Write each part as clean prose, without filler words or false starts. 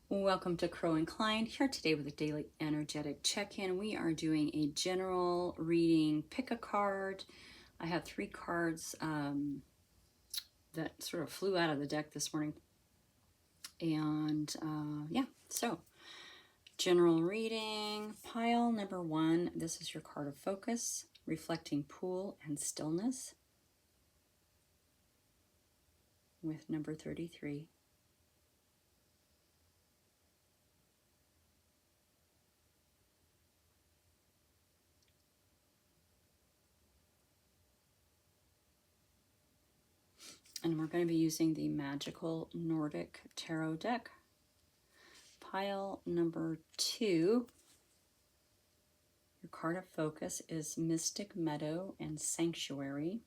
Welcome to Crow and Klein, here today with a daily energetic check-in. We are doing a general reading. Pick a card. I have three cards that sort of flew out of the deck this morning. And yeah, so general reading. Pile number 1. This is your card of focus, reflecting pool and stillness, with number 33. And we're going to be using the Magical Nordic Tarot deck. Pile number 2, your card of focus is Mystic Meadow and Sanctuary,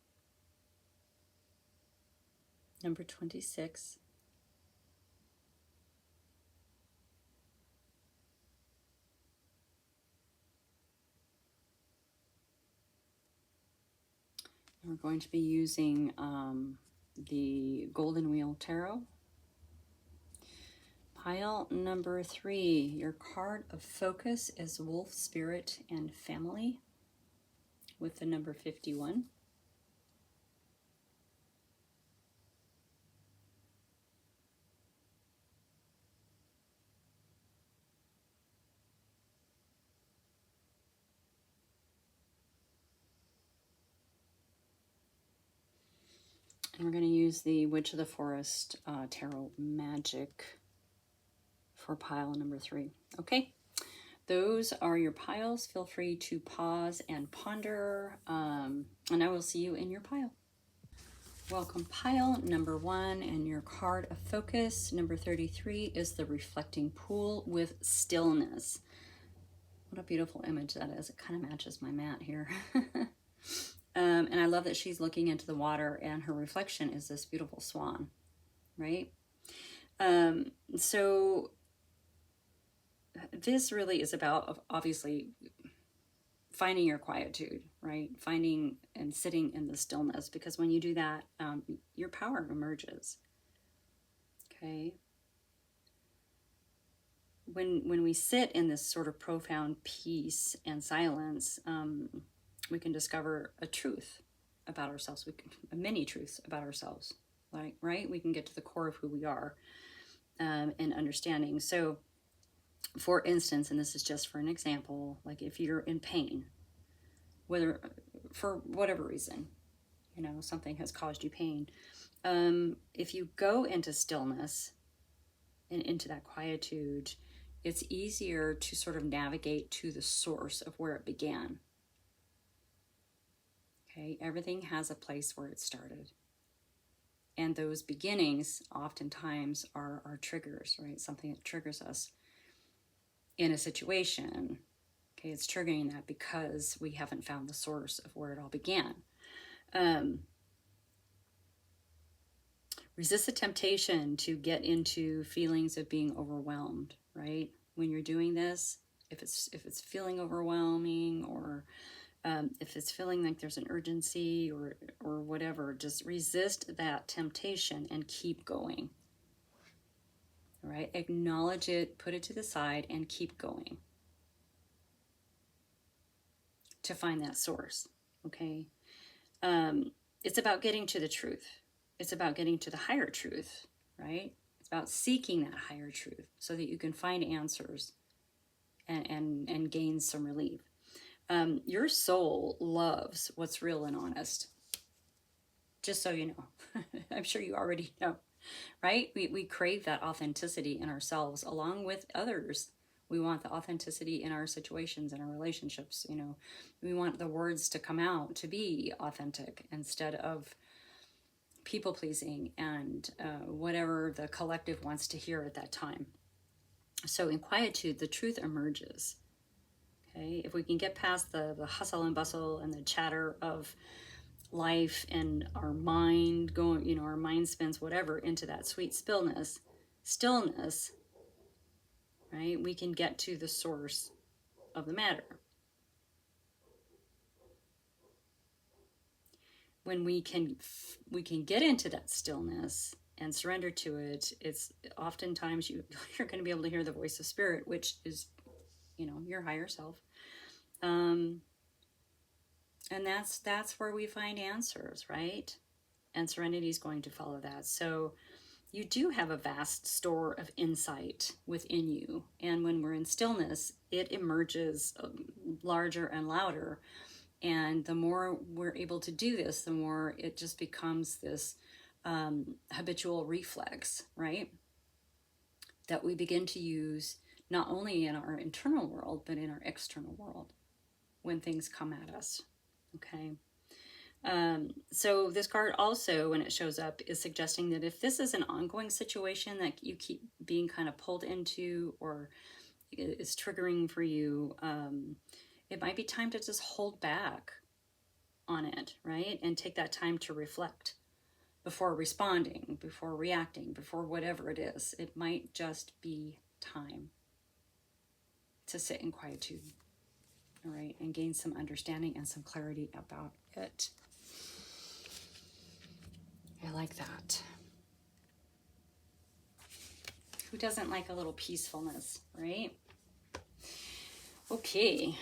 number 26. We're going to be using the Golden Wheel Tarot. Pile number 3, your card of focus is Wolf Spirit and Family, with the number 51. And we're going to use the Witch of the Forest Tarot Magic for pile number 3. Okay, those are your piles. Feel free to pause and ponder, and I will see you in your pile. Welcome, pile number 1, and your card of focus, number 33, is the Reflecting Pool with Stillness. What a beautiful image that is. It kind of matches my mat here. And I love that she's looking into the water and her reflection is this beautiful swan, right? So this really is about, obviously, finding your quietude, right? Finding and sitting in the stillness, because when you do that, your power emerges. Okay. When we sit in this sort of profound peace and silence, we can discover a truth about ourselves. Many truths about ourselves, like, right? We can get to the core of who we are, and understanding. So, for instance, and this is just for an example, like if you're in pain, whether for whatever reason, something has caused you pain, if you go into stillness and into that quietude, it's easier to sort of navigate to the source of where it began. Okay, everything has a place where it started. And those beginnings oftentimes are triggers, right? Something that triggers us in a situation. Okay, it's triggering that because we haven't found the source of where it all began. Resist the temptation to get into feelings of being overwhelmed, right? When you're doing this, if it's feeling overwhelming, or if it's feeling like there's an urgency or whatever, just resist that temptation and keep going. All right, acknowledge it, put it to the side, and keep going to find that source. Okay, it's about getting to the truth. It's about getting to the higher truth, right? It's about seeking that higher truth so that you can find answers and gain some relief. Your soul loves what's real and honest. Just so you know. I'm sure you already know, right? We crave that authenticity in ourselves along with others. We want the authenticity in our situations and our relationships. We want the words to come out to be authentic instead of people pleasing and whatever the collective wants to hear at that time. So in quietude, the truth emerges. Okay, if we can get past the hustle and bustle and the chatter of life and our mind going, our mind spins whatever into that sweet stillness, right? We can get to the source of the matter. When we can get into that stillness and surrender to it, it's oftentimes you're going to be able to hear the voice of spirit, which is, your higher self. And that's where we find answers, right? And serenity is going to follow that. So you do have a vast store of insight within you. And when we're in stillness, it emerges larger and louder. And the more we're able to do this, the more it just becomes this habitual reflex, right? That we begin to use not only in our internal world, but in our external world when things come at us, okay? So this card also, when it shows up, is suggesting that if this is an ongoing situation that you keep being kind of pulled into or is triggering for you, it might be time to just hold back on it, right? And take that time to reflect before responding, before reacting, before whatever it is. It might just be time to sit in quietude, all right, and gain some understanding and some clarity about it. I like that. Who doesn't like a little peacefulness, right? Okay.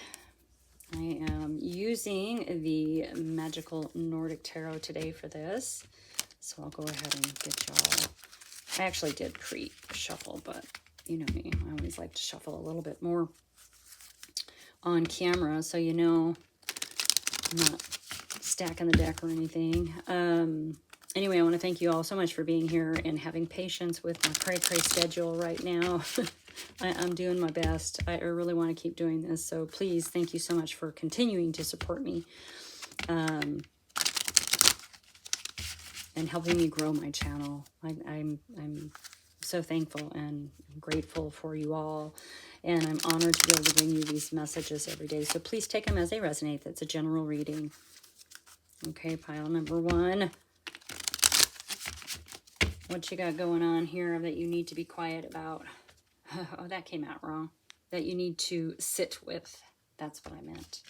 I am using the Magical Nordic Tarot today for this. So I'll go ahead and get y'all. I actually did pre-shuffle, but you know me. I always like to shuffle a little bit more on camera, so I'm not stacking the deck or anything. Anyway, I want to thank you all so much for being here and having patience with my cray schedule right now. I'm doing my best. I really want to keep doing this. So please, thank you so much for continuing to support me and helping me grow my channel. I'm so thankful and grateful for you all. And I'm honored to be able to bring you these messages every day. So please take them as they resonate. That's a general reading. Okay, pile number 1. What you got going on here that you need to be quiet about? Oh, that came out wrong. That you need to sit with. That's what I meant.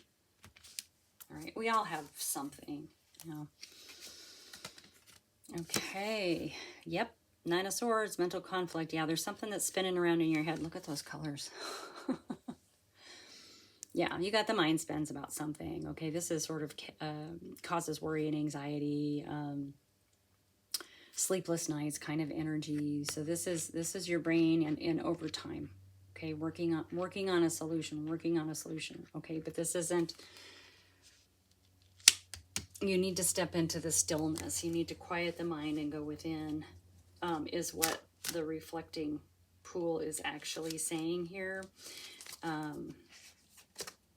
All right, we all have something, Okay, yep. 9 of Swords, mental conflict. Yeah, there's something that's spinning around in your head. Look at those colors. Yeah, you got the mind spins about something. Okay, this is sort of causes worry and anxiety. Sleepless nights kind of energy. So this is your brain in overtime. Okay, working on a solution. Okay, but this isn't. You need to step into the stillness. You need to quiet the mind and go within. Is what the reflecting pool is actually saying here.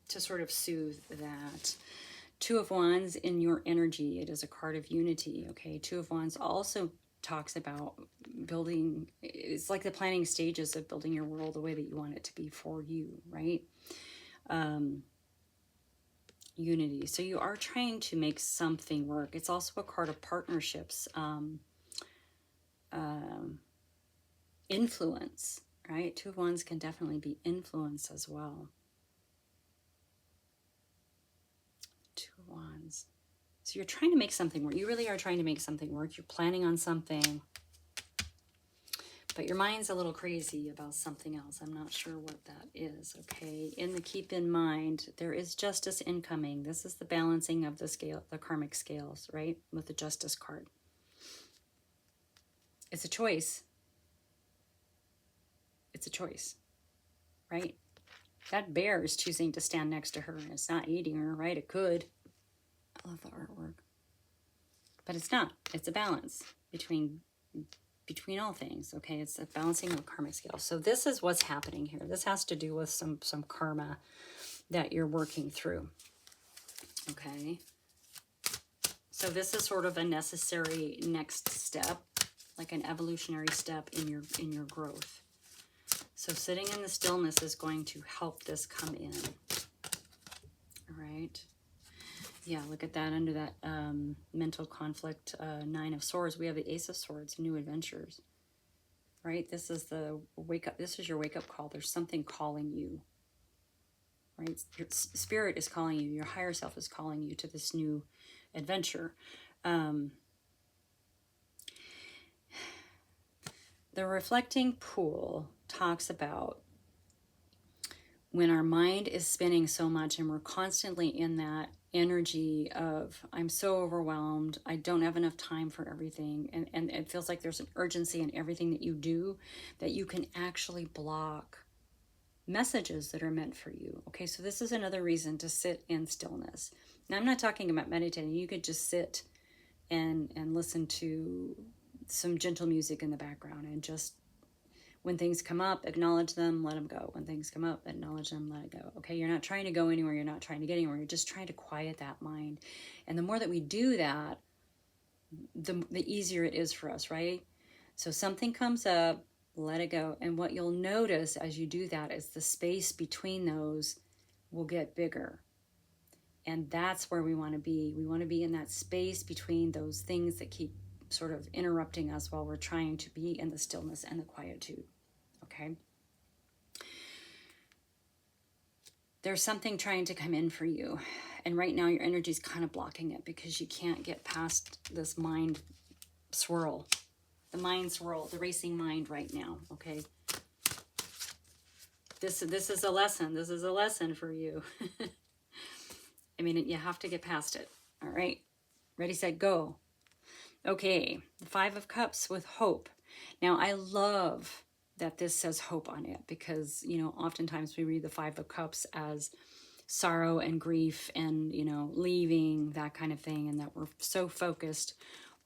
To sort of soothe that. 2 of Wands in your energy. It is a card of unity. Okay, 2 of Wands also talks about building. It's like the planning stages of building your world the way that you want it to be for you, right? Unity. So you are trying to make something work. It's also a card of partnerships. Influence, right? 2 of Wands can definitely be influence as well. 2 of Wands. So you're trying to make something work. You really are trying to make something work. You're planning on something. But your mind's a little crazy about something else. I'm not sure what that is, okay? Keep in mind, there is justice incoming. This is the balancing of the scale, the karmic scales, right? With the Justice card. It's a choice. It's a choice, right? That bear is choosing to stand next to her, and it's not eating her, right? It could. I love the artwork. But it's not. It's a balance between all things, okay? It's a balancing of a karmic scale. So this is what's happening here. This has to do with some karma that you're working through, okay? So this is sort of a necessary next step, like an evolutionary step in your growth. So sitting in the stillness is going to help this come in. All right. Yeah, look at that under that mental conflict, 9 of Swords. We have the Ace of Swords, new adventures. Right? This is the wake up. This is your wake up call. There's something calling you. Right? Your spirit is calling you. Your higher self is calling you to this new adventure. The reflecting pool talks about when our mind is spinning so much and we're constantly in that energy of, I'm so overwhelmed, I don't have enough time for everything, and it feels like there's an urgency in everything that you do, that you can actually block messages that are meant for you. Okay, so this is another reason to sit in stillness. Now, I'm not talking about meditating. You could just sit and listen to some gentle music in the background, and just, when things come up, acknowledge them, let them go. When things come up, acknowledge them, let it go. Okay, you're not trying to go anywhere. You're not trying to get anywhere. You're just trying to quiet that mind. And the more that we do that, the easier it is for us, right? So something comes up, let it go. And what you'll notice as you do that is the space between those will get bigger. And that's where we want to be. We want to be in that space between those things that keep sort of interrupting us while we're trying to be in the stillness and the quietude. Okay? There's something trying to come in for you. And right now your energy is kind of blocking it because you can't get past this mind swirl. The mind swirl, the racing mind right now. Okay? This is a lesson. This is a lesson for you. I mean, you have to get past it. All right? Ready, set, go. Okay, the Five of Cups with hope. Now, I love that this says hope on it because, you know, oftentimes we read the Five of Cups as sorrow and grief and, you know, leaving, that kind of thing, and that we're so focused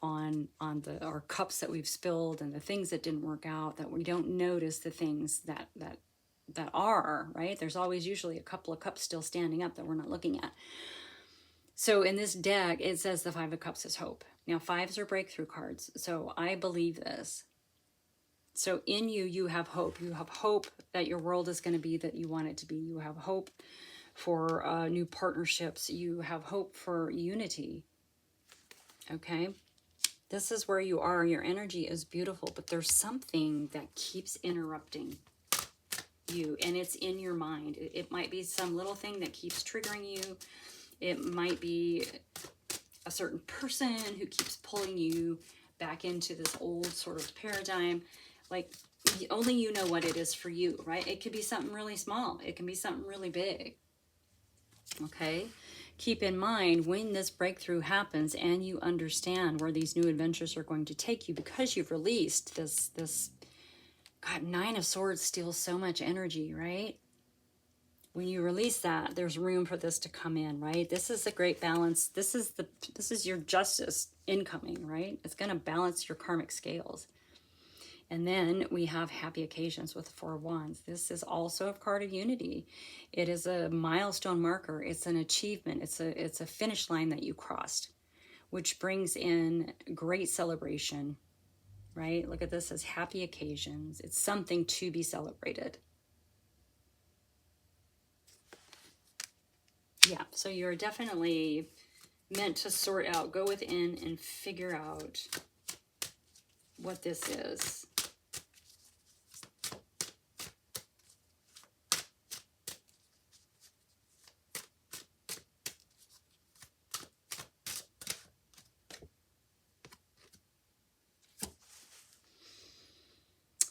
on our cups that we've spilled and the things that didn't work out that we don't notice the things that are, right? There's always usually a couple of cups still standing up that we're not looking at. So in this deck, it says the Five of Cups is hope. Now, fives are breakthrough cards, so I believe this. So in you, you have hope. You have hope that your world is going to be that you want it to be. You have hope for new partnerships. You have hope for unity. Okay? This is where you are. Your energy is beautiful, but there's something that keeps interrupting you, and it's in your mind. It might be some little thing that keeps triggering you. It might be a certain person who keeps pulling you back into this old sort of paradigm. Like, only you know what it is for you, right? It could be something really small. It can be something really big. Okay? Keep in mind, when this breakthrough happens and you understand where these new adventures are going to take you, because you've released this God, Nine of Swords steals so much energy, right? When you release that, there's room for this to come in, right? This is a great balance. This is your justice incoming, right? It's going to balance your karmic scales. And then we have happy occasions with the Four of Wands. This is also a card of unity. It is a milestone marker. It's an achievement. It's a finish line that you crossed, which brings in great celebration, right? Look at this as happy occasions. It's something to be celebrated. Yeah, so you're definitely meant to sort out, go within and figure out what this is.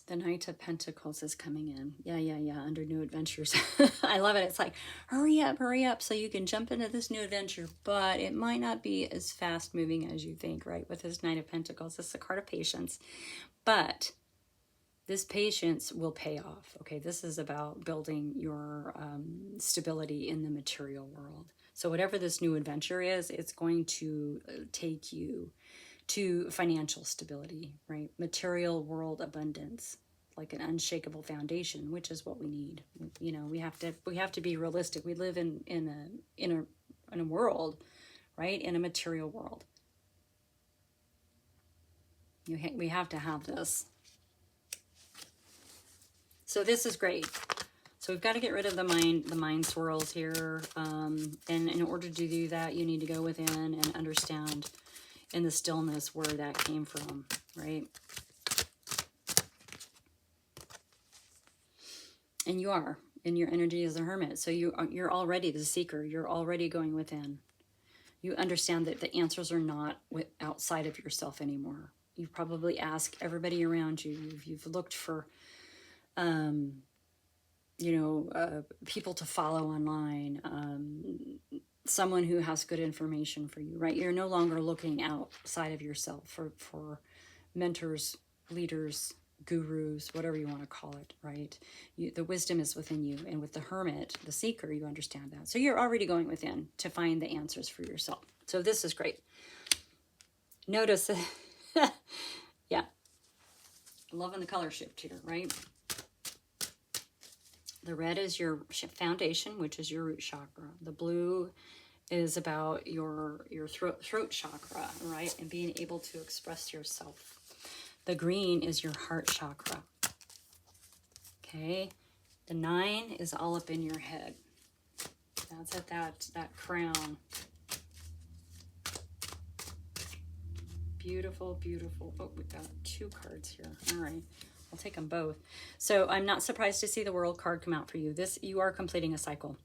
The Knight of Pentacles is coming in. Yeah, under new adventures. I love it. It's like, hurry up so you can jump into this new adventure. But it might not be as fast moving as you think, right? With this Knight of Pentacles, it's a card of patience. But this patience will pay off, okay? This is about building your stability in the material world. So whatever this new adventure is, it's going to take you to financial stability, right? Material world abundance, like an unshakable foundation, which is what we need. You know, we have to be realistic. We live in a world, right? In a material world. We have to have this. So this is great. So we've got to get rid of the mind swirls here. And in order to do that, you need to go within and understand in the stillness where that came from, right? And you are, and your energy is a hermit. So you're already the seeker. You're already going within. You understand that the answers are not outside of yourself anymore. You've probably asked everybody around you. You've looked for, people to follow online, someone who has good information for you, right? You're no longer looking outside of yourself for mentors, leaders, gurus, whatever you want to call it, right? The wisdom is within you. And with the hermit, the seeker, you understand that. So you're already going within to find the answers for yourself. So this is great. Notice, yeah, loving the color shift here, right? The red is your foundation, which is your root chakra. The blue is about your throat chakra, right? And being able to express yourself. The green is your heart chakra. Okay. The 9 is all up in your head. That's at that crown. Beautiful, beautiful. Oh, we've got 2 cards here. All right. I'll take them both. So I'm not surprised to see the World card come out for you. You are completing a cycle,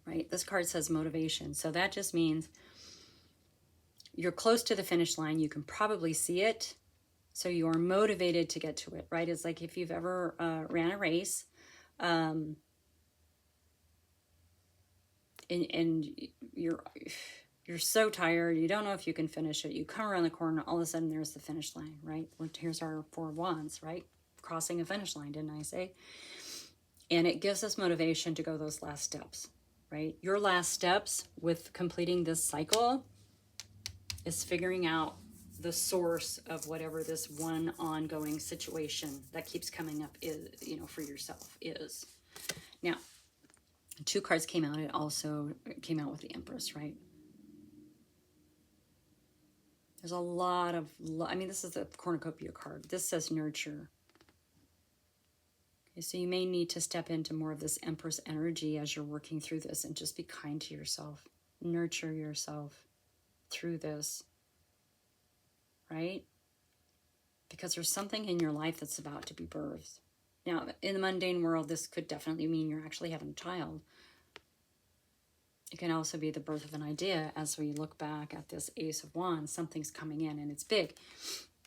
right? This card says motivation. So that just means you're close to the finish line. You can probably see it. So you are motivated to get to it, right? It's like if you've ever ran a race, and you're so tired, you don't know if you can finish it. You come around the corner, all of a sudden there's the finish line, right? Here's our 4 wands, right? Crossing a finish line, didn't I say? And it gives us motivation to go those last steps, right? Your last steps with completing this cycle is figuring out the source of whatever this one ongoing situation that keeps coming up is, for yourself is. Now, 2 cards came out. It also came out with the Empress, right? There's a lot of, this is the cornucopia card. This says nurture. Okay, so you may need to step into more of this Empress energy as you're working through this and just be kind to yourself. Nurture yourself through this, right? Because there's something in your life that's about to be birthed. Now, in the mundane world, this could definitely mean you're actually having a child. It can also be the birth of an idea. As we look back at this Ace of Wands, something's coming in and it's big.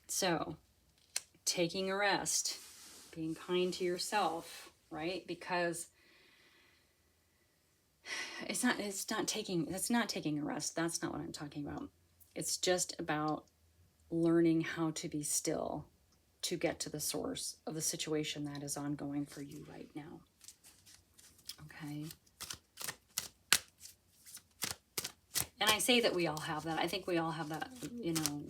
So, taking a rest, being kind to yourself, right? Because that's not taking a rest. That's not what I'm talking about. It's just about learning how to be still to get to the source of the situation that is ongoing for you right now. Okay. And I say that we all have that. I think we all have that,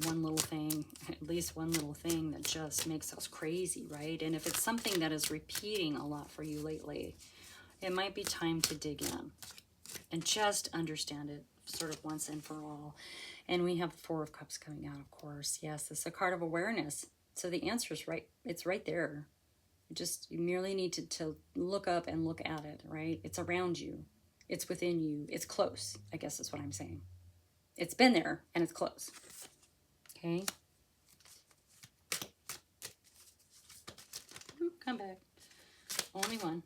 one little thing, at least one little thing that just makes us crazy, right? And if it's something that is repeating a lot for you lately, it might be time to dig in and just understand it sort of once and for all. And we have the 4 of Cups coming out, of course. Yes, it's a card of awareness. So the answer is right. It's right there. You merely need to look up and look at it, right? It's around you. It's within you. It's close, I guess is what I'm saying. It's been there and it's close. Okay. Come back. Only one.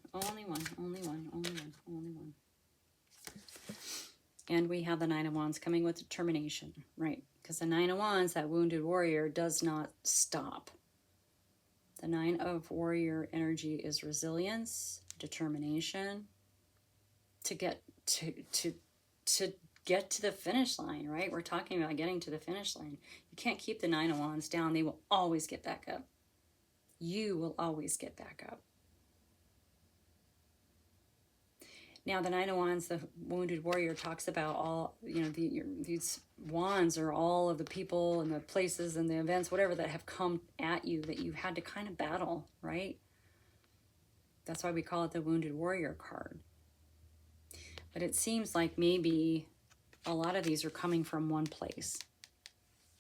And we have the 9 of Wands coming with determination, right? Because the 9 of Wands, that wounded warrior, does not stop. The 9 of warrior energy is resilience, determination, to get to get to the finish line, right? We're talking about getting to the finish line. You can't keep the 9 of Wands down. They will always get back up. You will always get back up. Now, the 9 of Wands, the wounded warrior, talks about all, these wands are all of the people and the places and the events, whatever, that have come at you that you had to kind of battle, right? That's why we call it the wounded warrior card. But it seems like maybe a lot of these are coming from one place.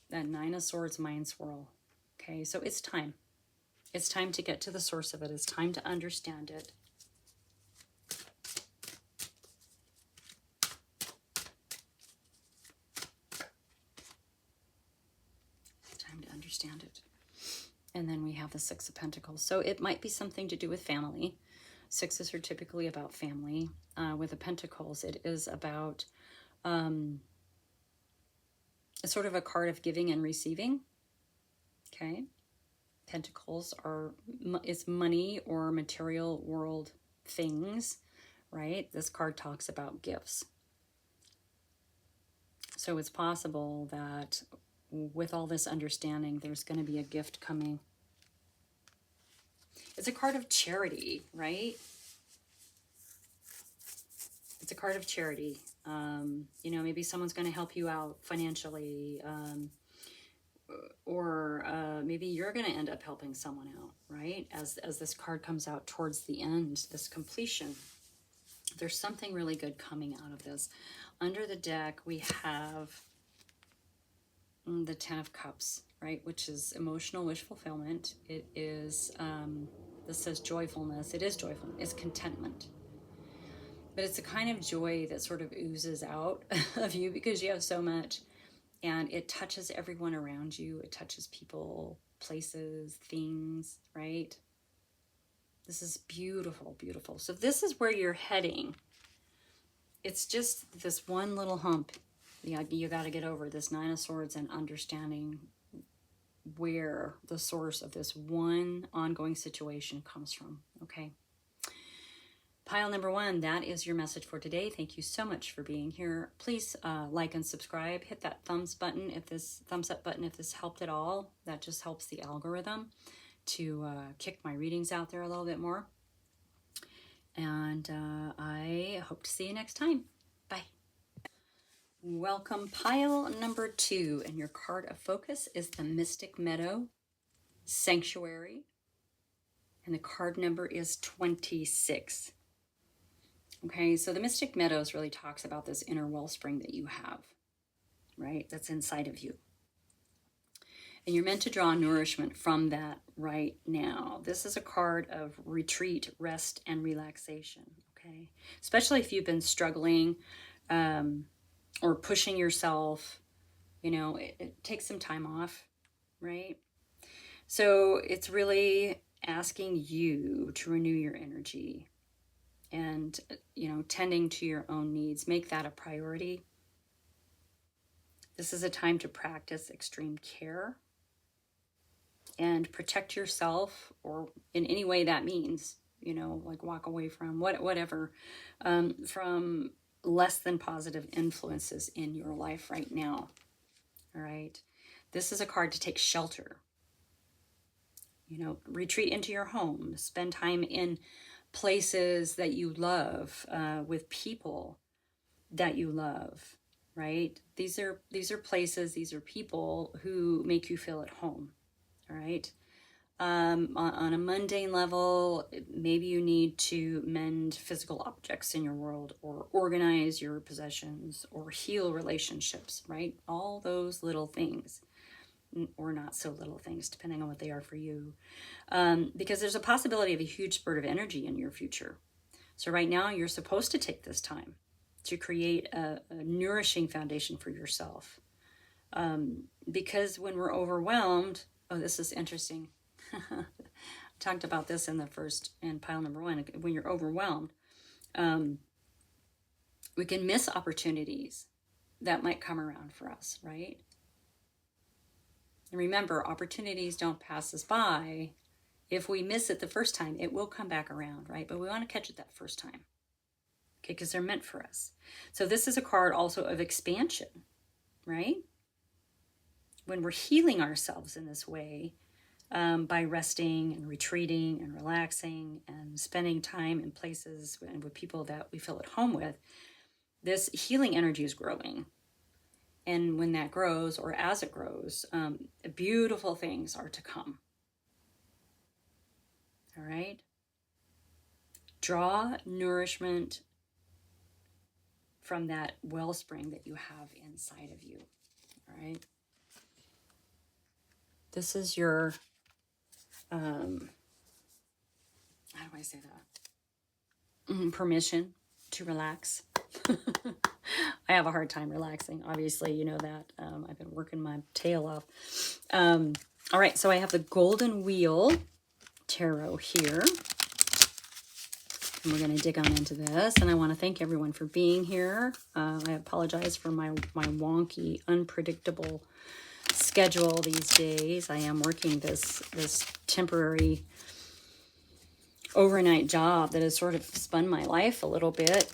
That 9 of Swords mind swirl. Okay, so it's time. It's time to get to the source of it. It's time to understand it. It's time to understand it. And then we have the 6 of Pentacles. So it might be something to do with family. 6s are typically about family. With the Pentacles, it is about It's sort of a card of giving and receiving. Okay. Pentacles it's money or material world things, right? This card talks about gifts. So it's possible that with all this understanding, there's going to be a gift coming. It's a card of charity, right? It's a card of charity. You know, maybe someone's going to help you out financially, or maybe you're going to end up helping someone out, right? As this card comes out towards the end, this completion, there's something really good coming out of this. Under the deck, we have the Ten of Cups, right? Which is emotional wish fulfillment. It is, this says joyfulness. It is joyful. It's contentment. But it's a kind of joy that sort of oozes out of you because you have so much. And it touches everyone around you. It touches people, places, things, right? This is beautiful, beautiful. So this is where you're heading. It's just this one little hump. You got to get over this Nine of Swords and understanding where the source of this one ongoing situation comes from, okay? Pile number one, that is your message for today. Thank you so much for being here. Please like and subscribe. Hit that thumbs up button if this helped at all. That just helps the algorithm to kick my readings out there a little bit more. And I hope to see you next time. Bye. Welcome, pile number two, and your card of focus is the Mystic Meadow Sanctuary, and the card number is 26. Okay, so the Mystic Meadows really talks about this inner wellspring that you have, right? That's inside of you. And you're meant to draw nourishment from that right now. This is a card of retreat, rest, and relaxation, okay? Especially if you've been struggling or pushing yourself, you know, it takes some time off, right? So it's really asking you to renew your energy and, you know, tending to your own needs. Make that a priority. This is a time to practice extreme care and protect yourself, or in any way that means, you know, like walk away from whatever, from less than positive influences in your life right now. All right. This is a card to take shelter. You know, retreat into your home, spend time in places that you love, with people that you love, right? These are places, these are people who make you feel at home, all right? On a mundane level, maybe you need to mend physical objects in your world, or organize your possessions, or heal relationships, right? All those little things, or not so little things, depending on what they are for you. Because there's a possibility of a huge spurt of energy in your future. So right now, you're supposed to take this time to create a nourishing foundation for yourself. Because when we're overwhelmed, oh, this is interesting. I talked about this in pile number one. When you're overwhelmed, we can miss opportunities that might come around for us, right? And remember, opportunities don't pass us by. If we miss it the first time, it will come back around, right? But we want to catch it that first time, okay? Because they're meant for us. So this is a card also of expansion, right? When we're healing ourselves in this way, by resting and retreating and relaxing and spending time in places and with people that we feel at home with, this healing energy is growing. And when that grows, or as it grows, beautiful things are to come. All right? Draw nourishment from that wellspring that you have inside of you. All right? This is your, how do I say that? Permission to relax. I have a hard time relaxing. Obviously, you know that. I've been working my tail off. All right, so I have the Golden Wheel Tarot here. And we're going to dig on into this. And I want to thank everyone for being here. I apologize for my wonky, unpredictable schedule these days. I am working this temporary overnight job that has sort of spun my life a little bit.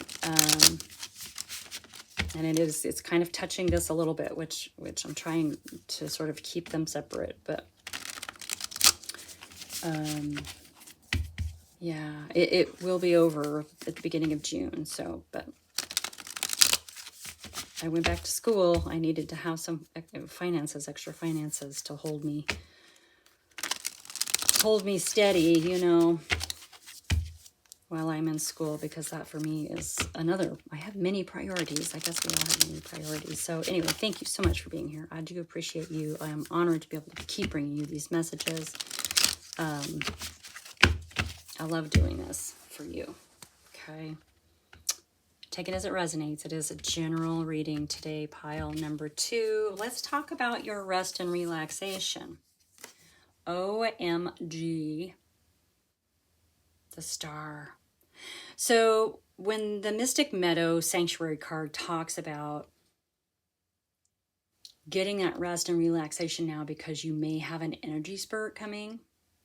And it's kind of touching this a little bit, which I'm trying to sort of keep them separate. But yeah, it will be over at the beginning of June. So, but I went back to school. I needed to have some finances, extra finances to hold me steady, you know, while I'm in school, because that for me is another, I have many priorities. I guess we all have many priorities. So anyway, thank you so much for being here. I do appreciate you. I am honored to be able to keep bringing you these messages. I love doing this for you. Okay. Take it as it resonates. It is a general reading today, pile number 2. Let's talk about your rest and relaxation. OMG. The Star. So when the Mystic Meadow Sanctuary card talks about getting that rest and relaxation now because you may have an energy spurt coming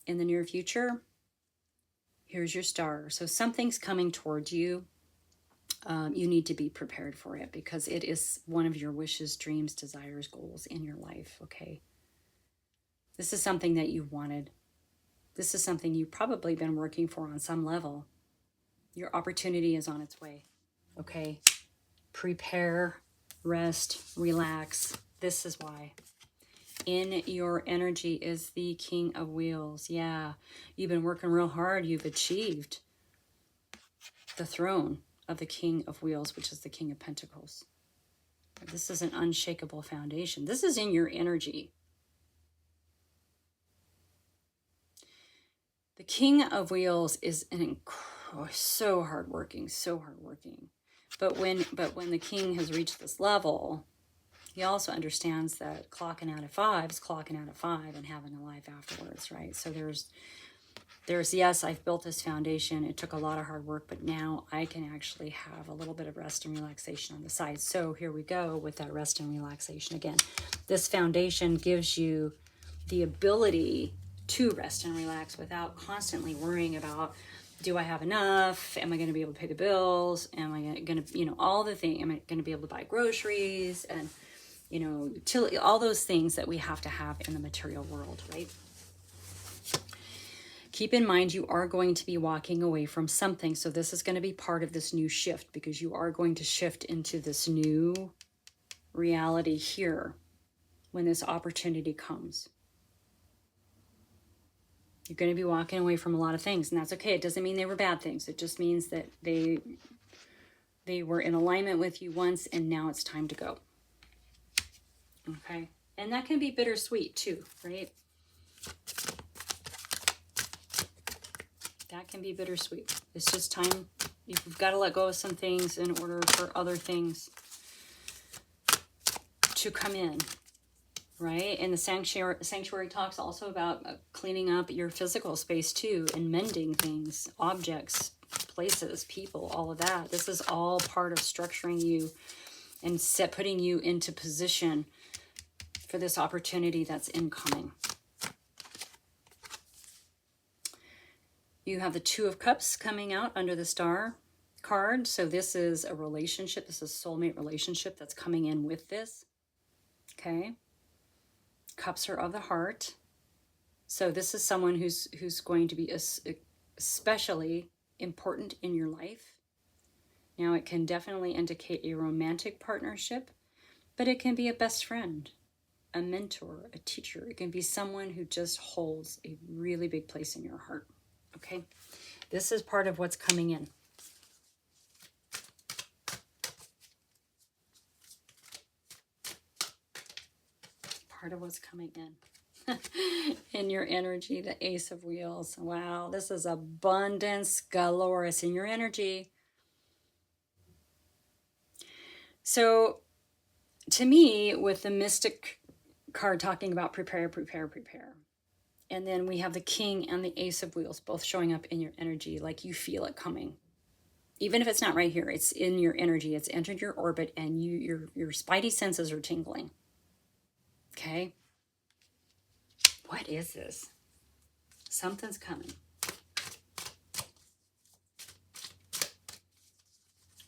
in the near future, here's your star. So something's coming towards you. You need to be prepared for it because it is one of your wishes, dreams, desires, goals in your life, okay? This is something that you wanted. This is something you've probably been working for on some level. Your opportunity is on its way, okay? Prepare, rest, relax. This is why. In your energy is the King of Wheels. Yeah, you've been working real hard. You've achieved the throne of the King of Wheels, which is the King of Pentacles. This is an unshakable foundation. This is in your energy. The King of Wheels is so hardworking, so hardworking. But when the king has reached this level, he also understands that clocking out at 5 is clocking out at 5 and having a life afterwards, right? So there's yes, I've built this foundation. It took a lot of hard work, but now I can actually have a little bit of rest and relaxation on the side. So here we go with that rest and relaxation again. This foundation gives you the ability to rest and relax without constantly worrying about, do I have enough? Am I going to be able to pay the bills? Am I going to, all the things, am I going to be able to buy groceries and, all those things that we have to have in the material world, right? Keep in mind, you are going to be walking away from something. So this is going to be part of this new shift because you are going to shift into this new reality here when this opportunity comes. You're going to be walking away from a lot of things, and that's okay. It doesn't mean they were bad things. It just means that they were in alignment with you once, and now it's time to go. Okay? And that can be bittersweet too, right? That can be bittersweet. It's just time. You've got to let go of some things in order for other things to come in. Right? And the sanctuary talks also about cleaning up your physical space too, and mending things, objects, places, people, all of that. This is all part of structuring you and putting you into position for this opportunity that's incoming. You have the Two of Cups coming out under the Star card. So this is a relationship. This is a soulmate relationship that's coming in with this. Okay. Cups are of the heart. So this is someone who's going to be especially important in your life. Now it can definitely indicate a romantic partnership, but it can be a best friend, a mentor, a teacher. It can be someone who just holds a really big place in your heart. Okay? This is part of what's coming in. Part of what's coming in. In your energy, the Ace of Wheels. Wow, this is abundance galore. It's in your energy. So, to me, with the Mystic card talking about prepare, prepare, prepare. And then we have the King and the Ace of Wheels both showing up in your energy like you feel it coming. Even if it's not right here, it's in your energy, it's entered your orbit, and your spidey senses are tingling. Okay? What is this? Something's coming.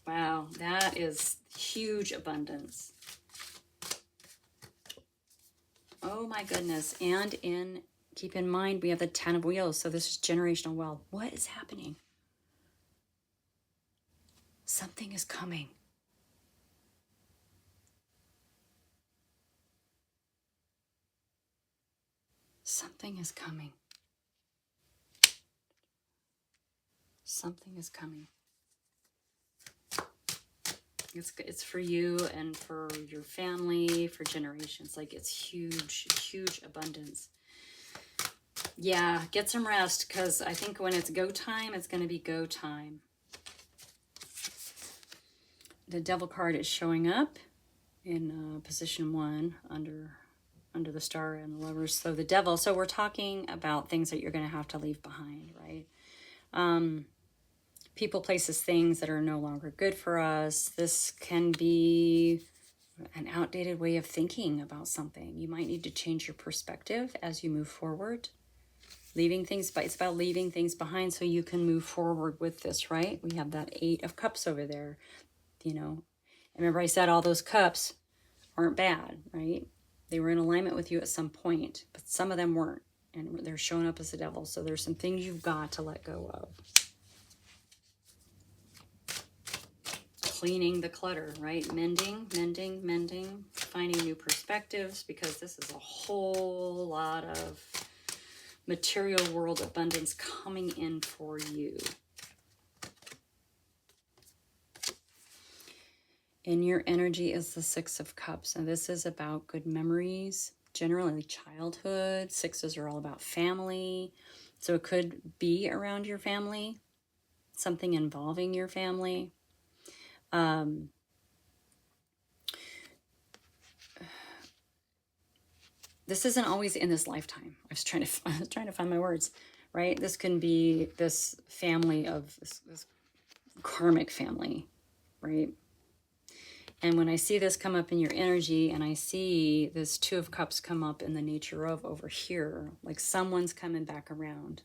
Wow, that is huge abundance. Oh my goodness. And keep in mind, we have the 10 of wheels. So this is generational wealth. What is happening? Something is coming. Something is coming. Something is coming. It's for you and for your family, for generations. Like, it's huge, huge abundance. Yeah, get some rest, because I think when it's go time, it's going to be go time. The Devil card is showing up in position 1 under the Star and the Lovers. So the Devil. So we're talking about things that you're going to have to leave behind, right? People, places, things that are no longer good for us. This can be an outdated way of thinking about something. You might need to change your perspective as you move forward. Leaving things, but it's about leaving things behind so you can move forward with this, right? We have that 8 of Cups over there, you know. Remember I said all those cups aren't bad, right? They were in alignment with you at some point, but some of them weren't, and they're showing up as the Devil. So there's some things you've got to let go of. Cleaning the clutter, right? Mending, finding new perspectives, because this is a whole lot of material world abundance coming in for you. In your energy is the 6 of Cups, and this is about good memories, generally childhood. 6s are all about family, so it could be around your family, something involving your family. This isn't always in this lifetime. I was trying to find my words, right? This can be this family of this karmic family, right? And when I see this come up in your energy, and I see this 2 of Cups come up in the nature of over here, like someone's coming back around.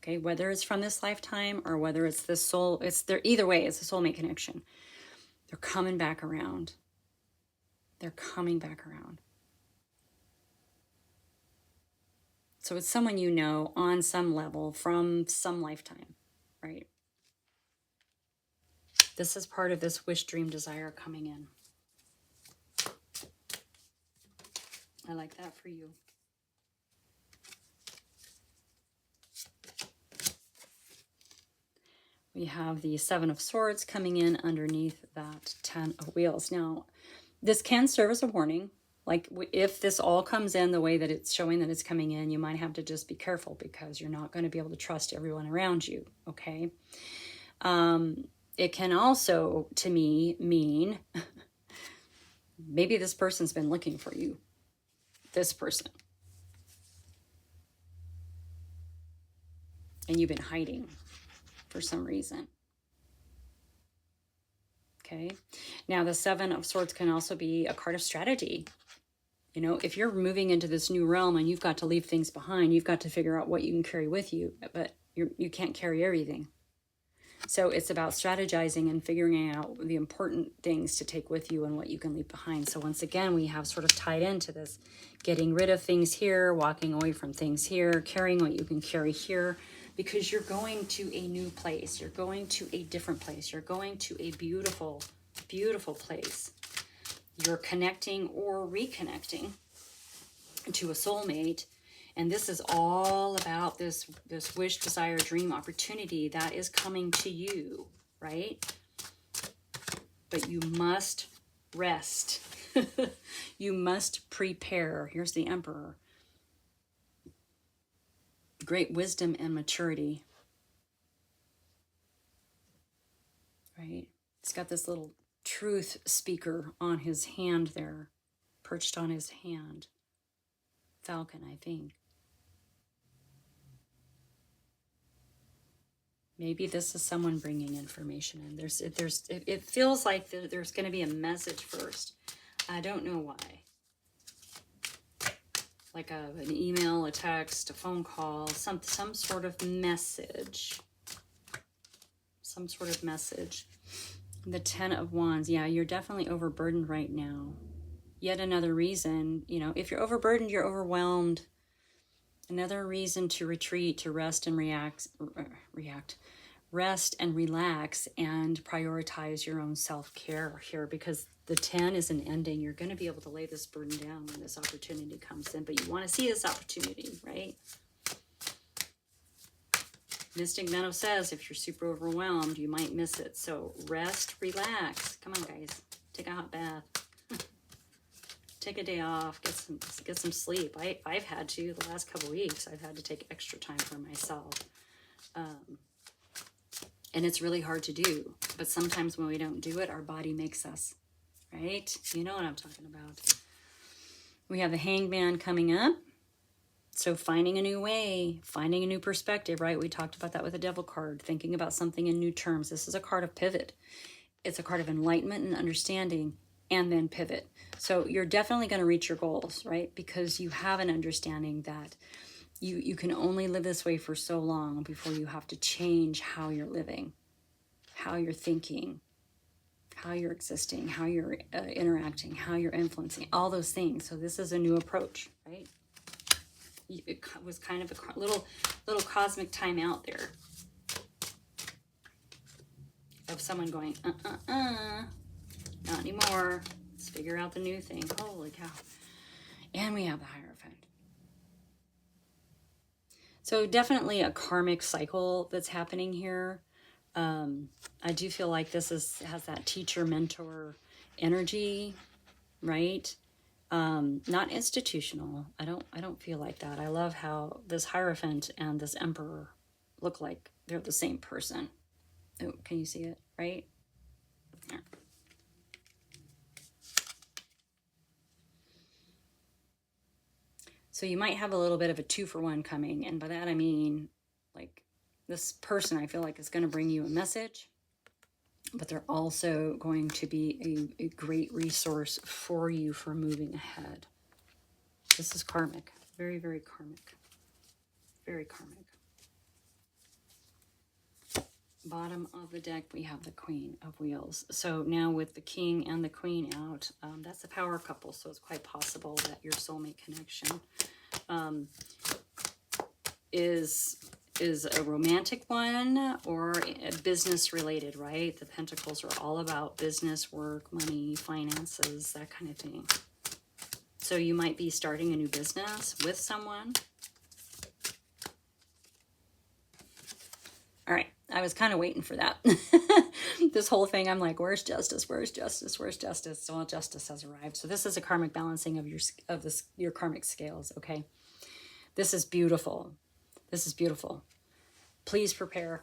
Okay, whether it's from this lifetime or whether it's this soul, it's there. Either way, it's a soulmate connection. They're coming back around. They're coming back around. So it's someone you know on some level from some lifetime, right? This is part of this wish, dream, desire coming in. I like that for you. We have the 7 of Swords coming in underneath that 10 of Wheels. Now, this can serve as a warning. Like, if this all comes in the way that it's showing that it's coming in, you might have to just be careful, because you're not going to be able to trust everyone around you, okay? It can also, to me, mean maybe this person's been looking for you. This person. And you've been hiding for some reason. Okay. Now, the 7 of Swords can also be a card of strategy. You know, if you're moving into this new realm and you've got to leave things behind, you've got to figure out what you can carry with you, but you can't carry everything. So it's about strategizing and figuring out the important things to take with you and what you can leave behind. So once again, we have sort of tied into this, getting rid of things here, walking away from things here, carrying what you can carry here, because you're going to a new place. You're going to a different place. You're going to a beautiful, beautiful place. You're connecting or reconnecting to a soulmate. And this is all about this wish, desire, dream, opportunity that is coming to you, right? But you must rest. You must prepare. Here's the Emperor. Great wisdom and maturity, right? He's got this little truth speaker on his hand there, perched on his hand. Falcon, I think. Maybe this is someone bringing information in. It feels like there's going to be a message first. I don't know why. Like an email, a text, a phone call, some sort of message. Some sort of message. The 10 of Wands. Yeah, you're definitely overburdened right now. Yet another reason, you know, if you're overburdened, you're overwhelmed. Another reason to retreat, to rest and rest and relax and prioritize your own self-care here, because the 10 is an ending. You're going to be able to lay this burden down when this opportunity comes in, but you want to see this opportunity, right? Mystic Meadow says if you're super overwhelmed, you might miss it. So rest, relax. Come on, guys. Take a hot bath. Take a day off. Get some sleep. I've had to the last couple of weeks. I've had to take extra time for myself. And it's really hard to do. But sometimes when we don't do it, our body makes us. Right? You know what I'm talking about. We have the Hangman coming up. So finding a new way, finding a new perspective, right? We talked about that with the Devil card, thinking about something in new terms. This is a card of pivot. It's a card of enlightenment and understanding, and then pivot. So you're definitely going to reach your goals, right? Because you have an understanding that you can only live this way for so long before you have to change how you're living, how you're thinking, how you're existing, how you're interacting, how you're influencing, all those things. So this is a new approach, right? It was kind of a little cosmic time out there of someone going, not anymore. Let's figure out the new thing. Holy cow. And we have the Hierophant. So definitely a karmic cycle that's happening here. I do feel like this has that teacher-mentor energy, right? Not institutional. I don't feel like that. I love how this Hierophant and this Emperor look like they're the same person. Oh, can you see it? Right? There. So you might have a little bit of a 2-for-1 coming, and by that I mean, like, this person I feel like is going to bring you a message, but they're also going to be a great resource for you for moving ahead. This is karmic. Very, very karmic. Very karmic. Bottom of the deck, we have the Queen of Wheels. So now with the King and the Queen out, that's a power couple, so it's quite possible that your soulmate connection is a romantic one or a business related, right? The Pentacles are all about business, work, money, finances, that kind of thing. So you might be starting a new business with someone. All right, I was kind of waiting for that. This whole thing, I'm like, where's justice? Where's justice? Where's justice? Well, justice has arrived. So this is a karmic balancing of your karmic scales, okay? This is beautiful. This is beautiful. Please prepare,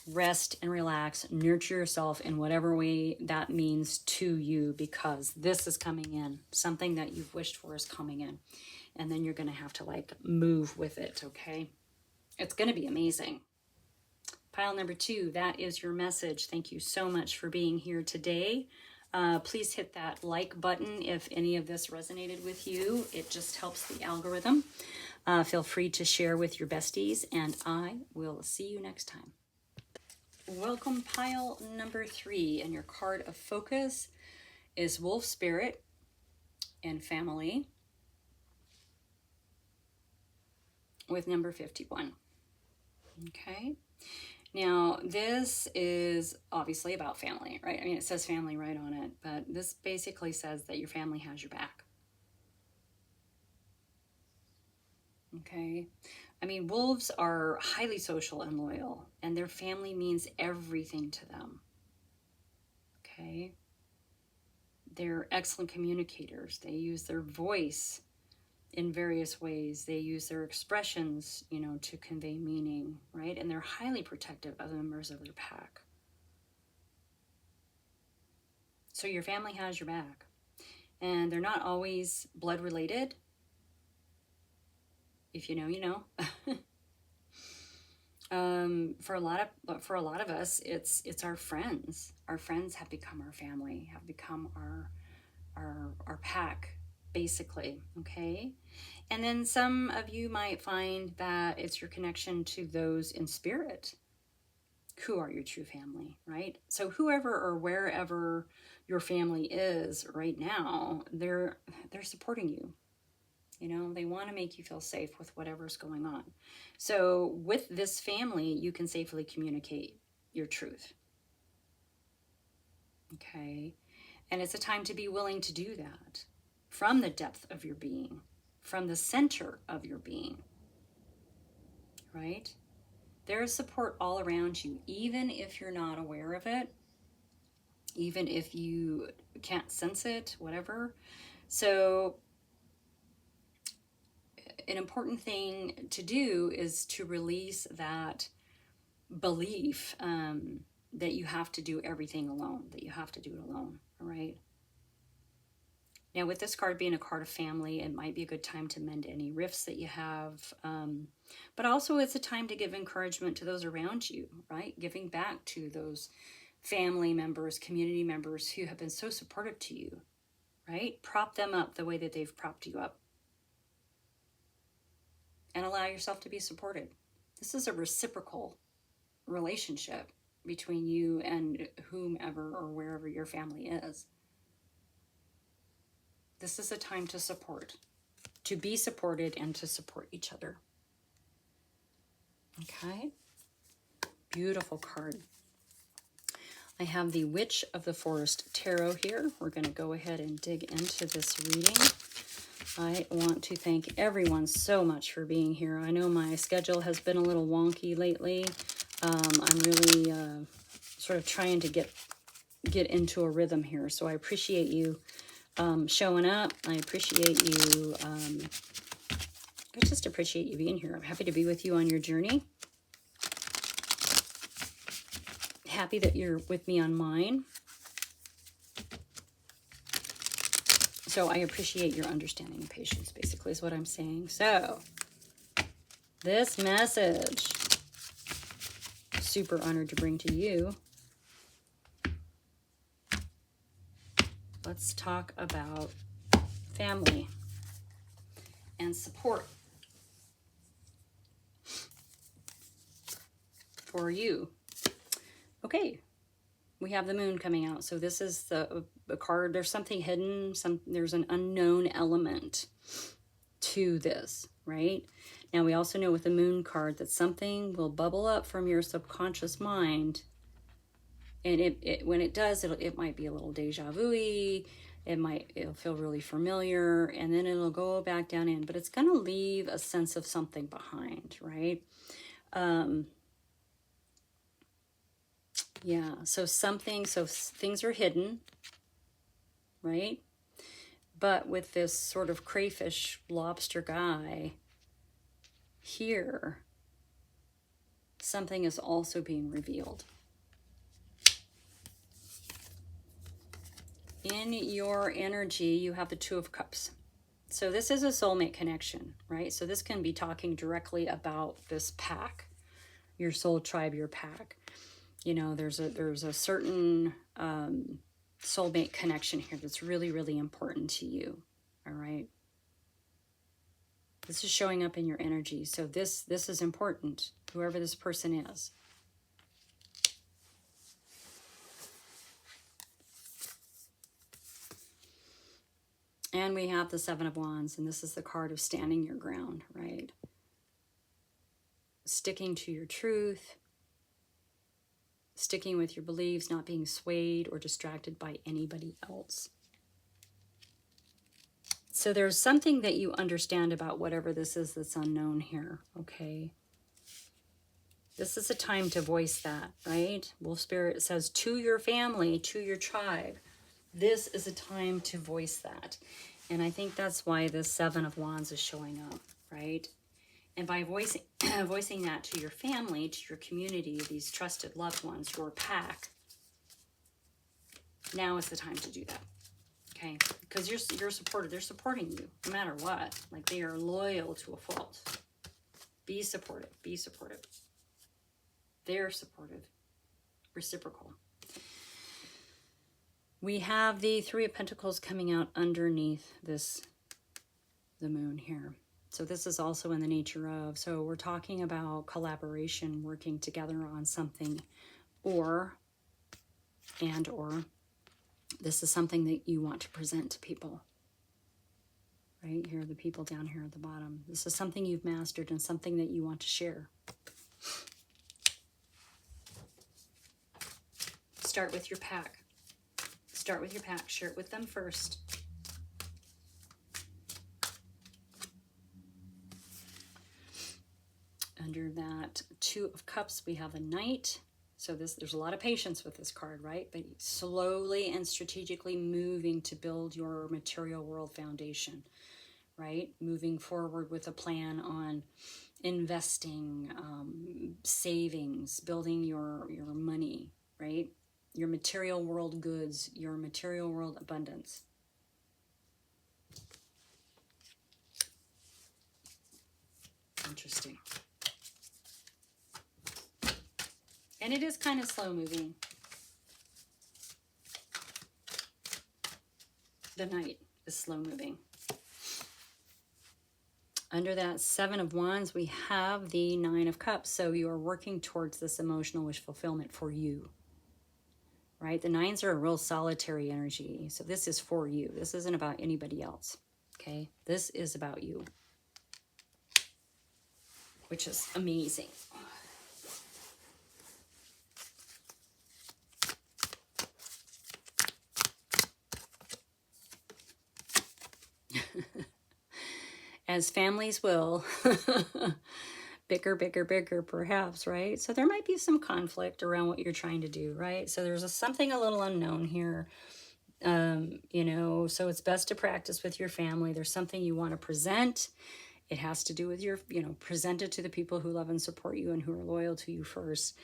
rest and relax, nurture yourself in whatever way that means to you, because this is coming in. Something that you've wished for is coming in. And then you're going to have to like move with it, okay? It's going to be amazing. Pile number 2, that is your message. Thank you so much for being here today. Please hit that like button if any of this resonated with you. It just helps the algorithm. Feel free to share with your besties, and I will see you next time. Welcome, pile number 3, and your card of focus is Wolf Spirit and Family with number 51. Okay. Now, this is obviously about family, right? I mean, it says family right on it, but this basically says that your family has your back. Okay? I mean, wolves are highly social and loyal, and their family means everything to them. Okay? They're excellent communicators. They use their voice in various ways. They use their expressions, you know, to convey meaning, right? And they're highly protective of the members of their pack. So your family has your back. And they're not always blood related. If you know, you know. For a lot of us, it's our friends. Our friends have become our family, have become our pack, basically. Okay. And then some of you might find that it's your connection to those in spirit who are your true family, right? So whoever or wherever your family is right now, they're supporting you. You know, they want to make you feel safe with whatever's going on. So with this family, you can safely communicate your truth. Okay. And it's a time to be willing to do that from the depth of your being, from the center of your being, right? There is support all around you, even if you're not aware of it, even if you can't sense it, whatever. So an important thing to do is to release that belief that you have to do everything alone, that you have to do it alone, all right? Now, with this card being a card of family, it might be a good time to mend any rifts that you have. But also it's a time to give encouragement to those around you, right? Giving back to those family members, community members who have been so supportive to you, right? Prop them up the way that they've propped you up. And allow yourself to be supported. This is a reciprocal relationship between you and whomever or wherever your family is. This is a time to support, to be supported and to support each other. Okay. Beautiful card. I have the Witch of the Forest Tarot here. We're going to go ahead and dig into this reading. I want to thank everyone so much for being here. I know my schedule has been a little wonky lately. I'm really sort of trying to get into a rhythm here. So I appreciate you showing up. I appreciate you. I just appreciate you being here. I'm happy to be with you on your journey. Happy that you're with me on mine. So I appreciate your understanding and patience, basically, is what I'm saying. So, this message, super honored to bring to you. Let's talk about family and support for you. Okay. We have the moon coming out. So this is the card. There's something hidden. There's an unknown element to this, right? Now, we also know with the moon card that something will bubble up from your subconscious mind. And when it does, it might be a little deja vu-y. It'll feel really familiar. And then it'll go back down in. But it's going to leave a sense of something behind, right? Yeah, so things are hidden, right? But with this sort of crayfish lobster guy here, something is also being revealed. In your energy, you have the Two of Cups. So this is a soulmate connection, right? So this can be talking directly about this pack, your soul tribe, your pack. You know, there's a certain soulmate connection here that's really, really important to you. All right. This is showing up in your energy. So this is important, whoever this person is. And we have the Seven of Wands, and this is the card of standing your ground, right? Sticking to your truth. Sticking with your beliefs, not being swayed or distracted by anybody else. So there's something that you understand about whatever this is that's unknown here, okay? This is a time to voice that, right? Wolf Spirit says to your family, to your tribe. This is a time to voice that. And I think that's why the Seven of Wands is showing up, right? And by voicing that to your family, to your community, these trusted loved ones, your pack, now is the time to do that, okay? Because you're supported. They're supporting you no matter what. Like, they are loyal to a fault. Be supportive. Be supportive. They're supportive, reciprocal. We have the Three of Pentacles coming out underneath the moon here. So this is also in the nature of, so we're talking about collaboration, working together on something, or this is something that you want to present to people. Right here, the people down here at the bottom. This is something you've mastered and something that you want to share. Start with your pack. Start with your pack. Share it with them first. Under that Two of Cups, we have a Knight. So there's a lot of patience with this card, right? But slowly and strategically moving to build your material world foundation, right? Moving forward with a plan on investing, savings, building your money, right? Your material world goods, your material world abundance. Interesting. And it is kind of slow moving. The Knight is slow moving. Under that Seven of Wands, we have the Nine of Cups. So you are working towards this emotional wish fulfillment for you. Right? The nines are a real solitary energy. So this is for you. This isn't about anybody else. Okay? This is about you. Which is amazing. As families will, bicker, perhaps, right? So there might be some conflict around what you're trying to do, right? So there's something a little unknown here, you know, so it's best to practice with your family. There's something you want to present. It has to do with your, you know, present it to the people who love and support you and who are loyal to you first.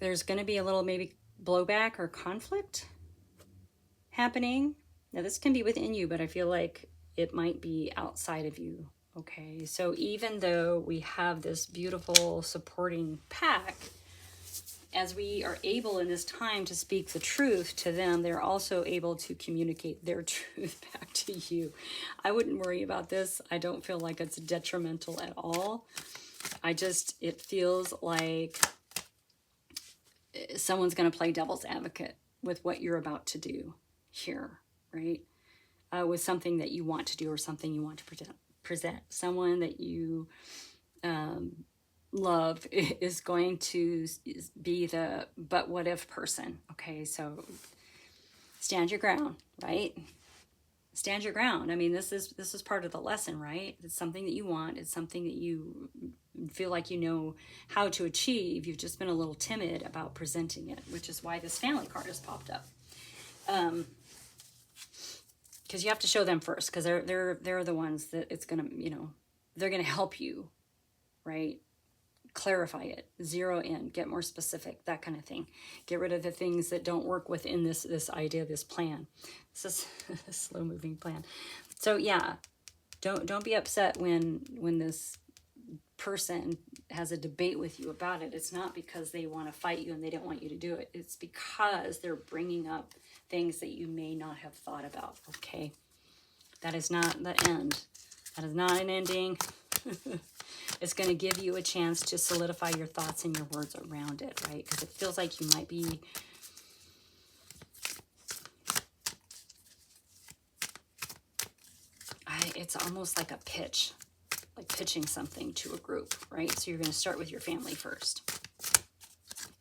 There's going to be a little maybe blowback or conflict happening. Now, this can be within you, but I feel like it might be outside of you. Okay, so even though we have this beautiful supporting pack, as we are able in this time to speak the truth to them, they're also able to communicate their truth back to you. I wouldn't worry about this. I don't feel like it's detrimental at all. It feels like someone's going to play devil's advocate with what you're about to do here, right? With something that you want to do or something you want to present. Someone that you love is going to be the but what if person. Okay, so stand your ground, right? Stand your ground. I mean, this is part of the lesson, right? It's something that you want. It's something that you feel like you know how to achieve. You've just been a little timid about presenting it, which is why this family card has popped up. Because you have to show them first, because they're the ones that it's gonna, you know, they're gonna help you, right? Clarify it, zero in, get more specific, that kind of thing. Get rid of the things that don't work within this idea, this plan. This is a slow moving plan. So yeah, don't be upset when this person has a debate with you about it. It's not because they want to fight you and they don't want you to do it. It's because they're bringing up things that you may not have thought about. Okay, that is not the end. That is not an ending. It's going to give you a chance to solidify your thoughts and your words around it, right? Because it feels like you might be it's almost like a pitch, like pitching something to a group, right? So you're going to start with your family first.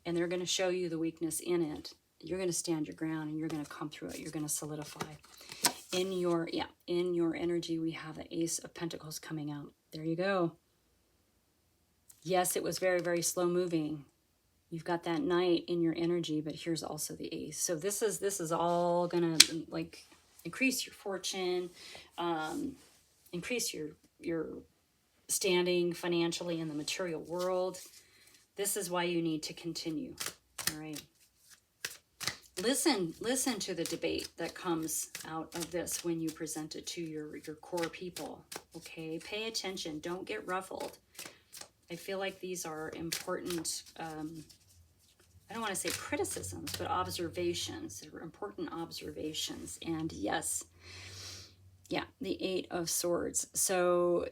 And they're going to show you the weakness in it. You're going to stand your ground and you're going to come through it. You're going to solidify. In your energy, we have the Ace of Pentacles coming out. There you go. Yes, it was very, very slow moving. You've got that Knight in your energy, but here's also the Ace. So this is all going to like increase your fortune, increase your standing financially in the material world. This is why you need to continue. All right. Listen to the debate that comes out of this when you present it to your core people. Okay, pay attention. Don't get ruffled. I feel like these are important, I don't want to say criticisms, but observations. They're important observations. And yes, yeah, the Eight of Swords. So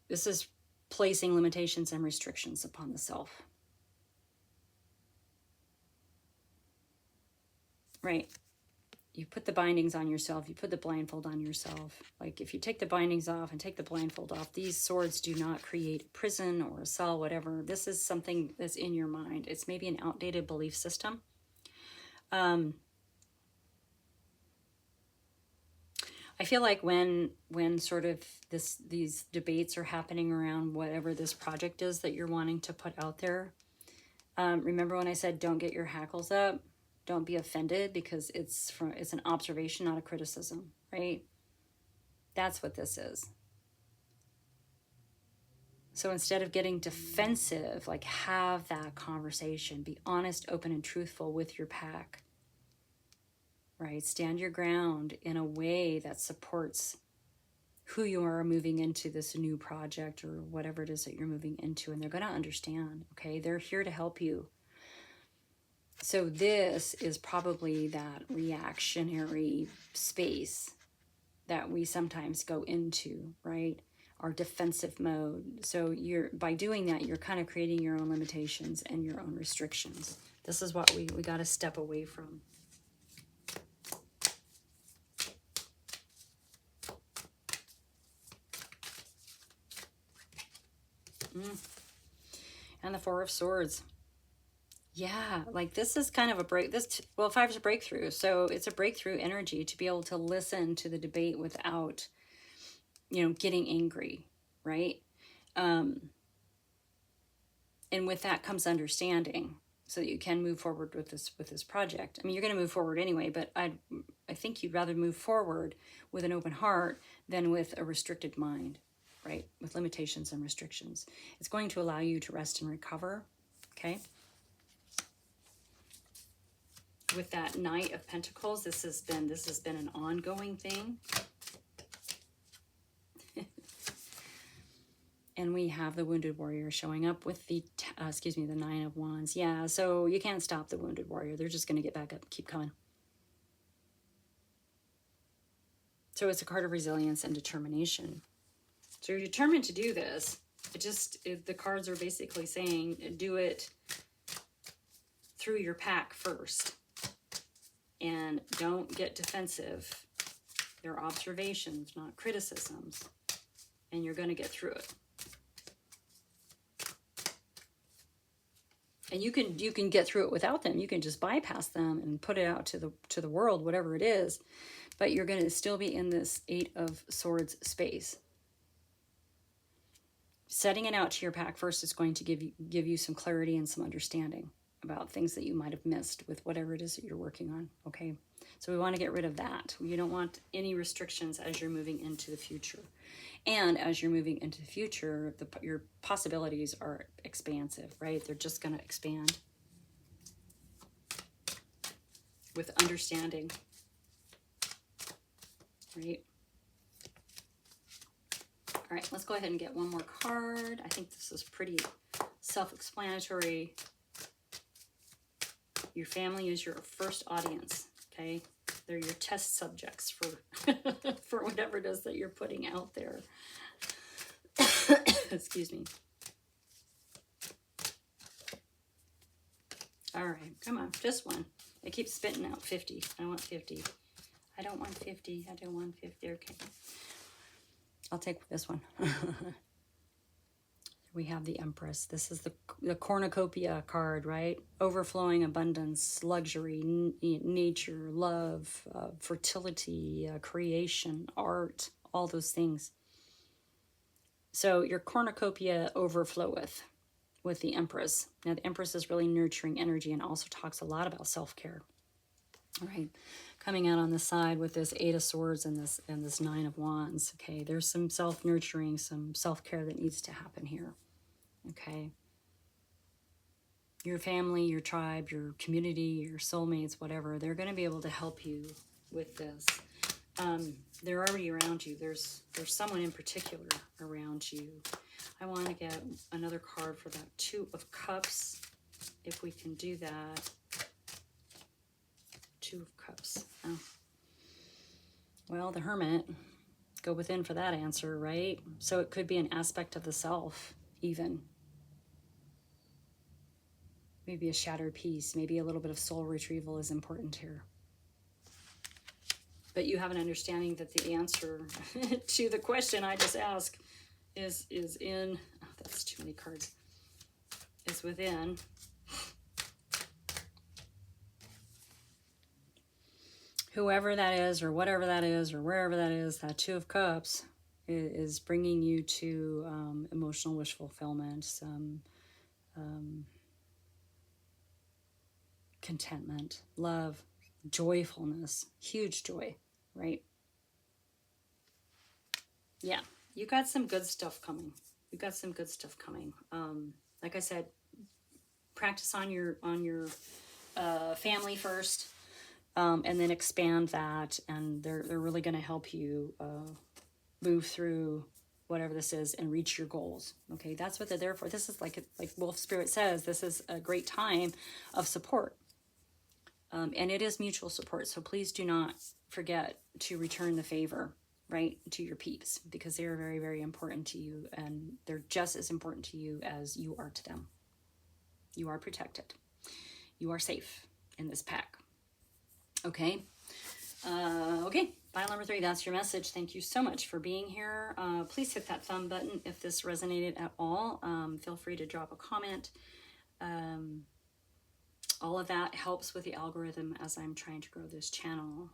this is placing limitations and restrictions upon the self. Right? You put the bindings on yourself, you put the blindfold on yourself. Like if you take the bindings off and take the blindfold off, these swords do not create a prison or a cell, whatever. This is something that's in your mind. It's maybe an outdated belief system. I feel like when sort of these debates are happening around whatever this project is that you're wanting to put out there, remember when I said don't get your hackles up? Don't be offended, because it's an observation, not a criticism, right? That's what this is. So instead of getting defensive, like have that conversation, be honest, open, and truthful with your pack, right? Stand your ground in a way that supports who you are moving into this new project or whatever it is that you're moving into, and they're going to understand, okay? They're here to help you. So this is probably that reactionary space that we sometimes go into, right? Our defensive mode. So by doing that, you're kind of creating your own limitations and your own restrictions. This is what we got to step away from. And the Four of Swords. Yeah, like this is kind of a Five is a breakthrough. So it's a breakthrough energy to be able to listen to the debate without, getting angry, right? And with that comes understanding, so that you can move forward with this project. I mean, you're going to move forward anyway, but I think you'd rather move forward with an open heart than with a restricted mind, right? With limitations and restrictions. It's going to allow you to rest and recover, okay? With that Knight of Pentacles, this has been an ongoing thing. And we have the Wounded Warrior showing up with the Nine of Wands. Yeah, so you can't stop the Wounded Warrior. They're just going to get back up, keep coming. So it's a card of resilience and determination. So you're determined to do this. The cards are basically saying, do it through your pack first. And don't get defensive. They're observations, not criticisms. And you're going to get through it. And you can get through it without them. You can just bypass them and put it out to the world, whatever it is. But you're going to still be in this Eight of Swords space. Setting it out to your pack first is going to give you some clarity and some understanding about things that you might have missed with whatever it is that you're working on, okay? So we want to get rid of that. You don't want any restrictions as you're moving into the future. And as you're moving into the future, your possibilities are expansive, right? They're just going to expand with understanding, right? All right, let's go ahead and get one more card. I think this is pretty self-explanatory. Your family is your first audience, okay? They're your test subjects for for whatever it is that you're putting out there. Excuse me. All right, come on, just one. It keeps spitting out 50. I want 50. I don't want 50. I don't want 50. Okay. I'll take this one. We have the Empress. This is the cornucopia card, right? Overflowing abundance, luxury, nature, love, fertility, creation, art, all those things. So your cornucopia overfloweth with the Empress. Now the Empress is really nurturing energy and also talks a lot about self-care. All right, coming out on the side with this Eight of Swords and this Nine of Wands. Okay, there's some self-nurturing, some self-care that needs to happen here. Okay, your family, your tribe, your community, your soulmates, whatever, they're going to be able to help you with this. They're already around you. There's someone in particular around you. I want to get another card for that Two of Cups, if we can do that. Two of Cups. Oh. Well, the Hermit. Go within for that answer, right? So it could be an aspect of the self, even. Maybe a shattered piece. Maybe a little bit of soul retrieval is important here. But you have an understanding that the answer to the question I just asked is in, oh, that's too many cards, is within. Whoever that is, or whatever that is, or wherever that is, that Two of Cups is bringing you to emotional wish fulfillment, some contentment, love, joyfulness, huge joy, right? Yeah, you got some good stuff coming. You got some good stuff coming. Like I said, practice on your family first. And then expand that, and they're really going to help you move through whatever this is and reach your goals. Okay, that's what they're there for. This is like Wolf Spirit says, this is a great time of support, and it is mutual support. So please do not forget to return the favor, right, to your peeps, because they are very, very important to you, and they're just as important to you as you are to them. You are protected. You are safe in this pack. Okay. Okay. File number 3. That's your message. Thank you so much for being here. Please hit that thumb button if this resonated at all. Feel free to drop a comment. All of that helps with the algorithm as I'm trying to grow this channel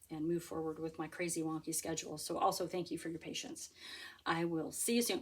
and move forward with my crazy wonky schedule. So also thank you for your patience. I will see you soon.